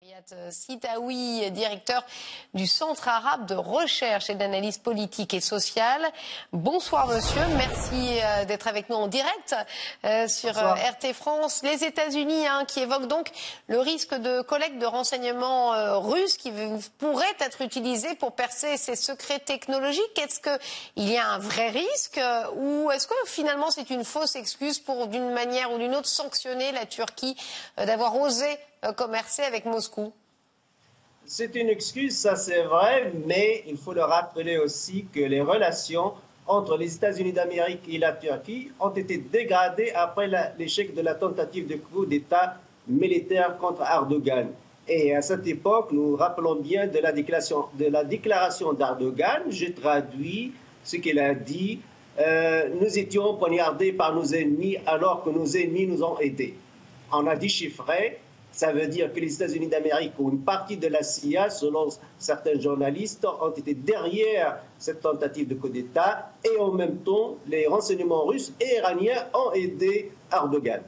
Riyad Sidaoui, directeur du Centre arabe de recherche et d'analyse politique et sociale. Bonsoir monsieur, merci d'être avec nous en direct sur RT France. Les États-Unis qui évoquent donc le risque de collecte de renseignements russes qui pourraient être utilisés pour percer ces secrets technologiques. Est-ce qu'il y a un vrai risque ou est-ce que finalement c'est une fausse excuse pour d'une manière ou d'une autre sanctionner la Turquie d'avoir osé commercer avec Moscou? C'est une excuse, ça c'est vrai, mais il faut le rappeler aussi que les relations entre les États-Unis d'Amérique et la Turquie ont été dégradées après l'échec de la tentative de coup d'État militaire contre Erdogan. Et à cette époque, nous rappelons bien de la déclaration d'Erdogan. Je traduis ce qu'il a dit. Nous étions poignardés par nos ennemis alors que nos ennemis nous ont aidés. On a déchiffré. Ça veut dire que les États-Unis d'Amérique ou une partie de la CIA, selon certains journalistes, ont été derrière cette tentative de coup d'État et en même temps, les renseignements russes et iraniens ont aidé Erdogan.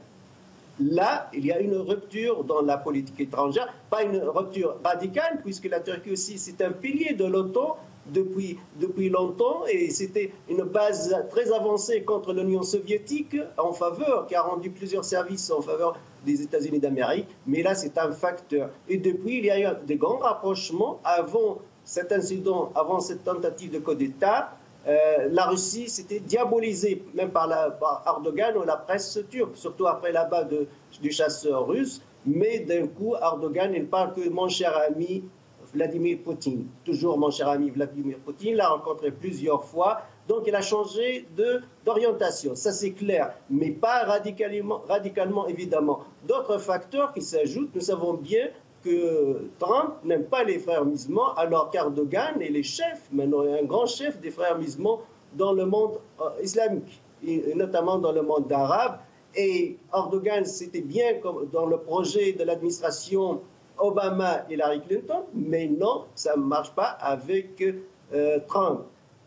Là, il y a une rupture dans la politique étrangère, pas une rupture radicale, puisque la Turquie aussi, c'est un pilier de l'OTAN depuis longtemps, et c'était une base très avancée contre l'Union soviétique en faveur, qui a rendu plusieurs services en faveur des États-Unis d'Amérique, mais là, c'est un facteur. Et depuis, il y a eu de grands rapprochements avant cet incident, avant cette tentative de coup d'État. La Russie s'était diabolisée, même par Erdogan ou la presse turque, surtout après l'abat du chasseur russe. Mais d'un coup, Erdogan, il parle que mon cher ami Vladimir Poutine. Toujours mon cher ami Vladimir Poutine, l'a rencontré plusieurs fois. Donc il a changé d'orientation, ça c'est clair, mais pas radicalement évidemment. D'autres facteurs qui s'ajoutent, nous savons bien que Trump n'aime pas les frères musulmans, alors qu'Erdogan est le chef, maintenant un grand chef des frères musulmans dans le monde islamique, et notamment dans le monde arabe. Et Erdogan, c'était bien comme dans le projet de l'administration Obama-Hillary Clinton, mais non, ça ne marche pas avec Trump.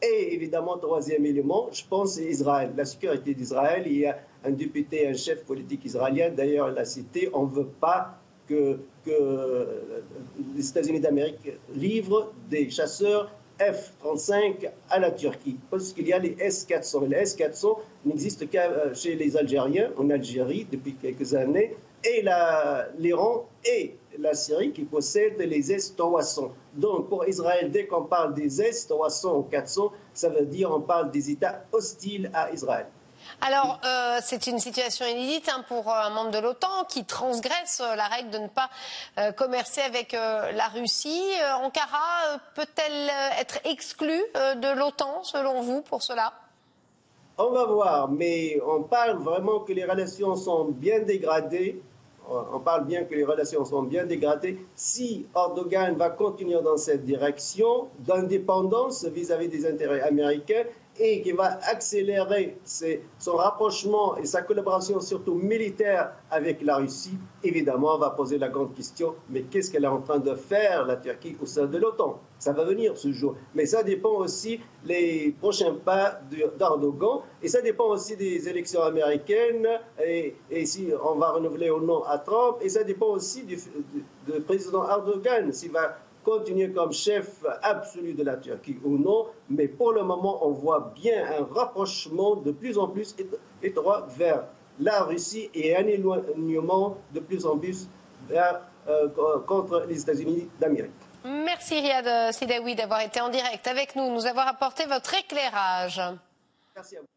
Et évidemment, troisième élément, je pense, c'est Israël. La sécurité d'Israël, il y a un député, un chef politique israélien, d'ailleurs, il l'a cité, on ne veut pas que les États-Unis d'Amérique livrent des chasseurs F-35 à la Turquie, parce qu'il y a les S-400. Les S-400 n'existent qu'à chez les Algériens, en Algérie, depuis quelques années, et l'Iran et la Syrie qui possèdent les S-300. Donc pour Israël, dès qu'on parle des S-300 ou 400, ça veut dire qu'on parle des États hostiles à Israël. Alors, c'est une situation inédite pour un membre de l'OTAN qui transgresse la règle de ne pas commercer avec la Russie. Ankara peut-elle être exclue de l'OTAN, selon vous, pour cela? On va voir, mais on parle vraiment que les relations sont bien dégradées. On parle bien que les relations sont bien dégradées. Si Erdogan va continuer dans cette direction d'indépendance vis-à-vis des intérêts américains et qui va accélérer son rapprochement et sa collaboration surtout militaire avec la Russie, évidemment, on va poser la grande question, mais qu'est-ce qu'elle est en train de faire, la Turquie, au sein de l'OTAN? Ça va venir ce jour. Mais ça dépend aussi des prochains pas d'Erdogan et ça dépend aussi des élections américaines et si on va renouveler ou non à Trump et ça dépend aussi du président Erdogan, s'il va continuer comme chef absolu de la Turquie ou non, mais pour le moment, on voit bien un rapprochement de plus en plus étroit vers la Russie et un éloignement de plus en plus contre les États-Unis d'Amérique. Merci Riyad Sidaoui d'avoir été en direct avec nous, nous avoir apporté votre éclairage. Merci à vous.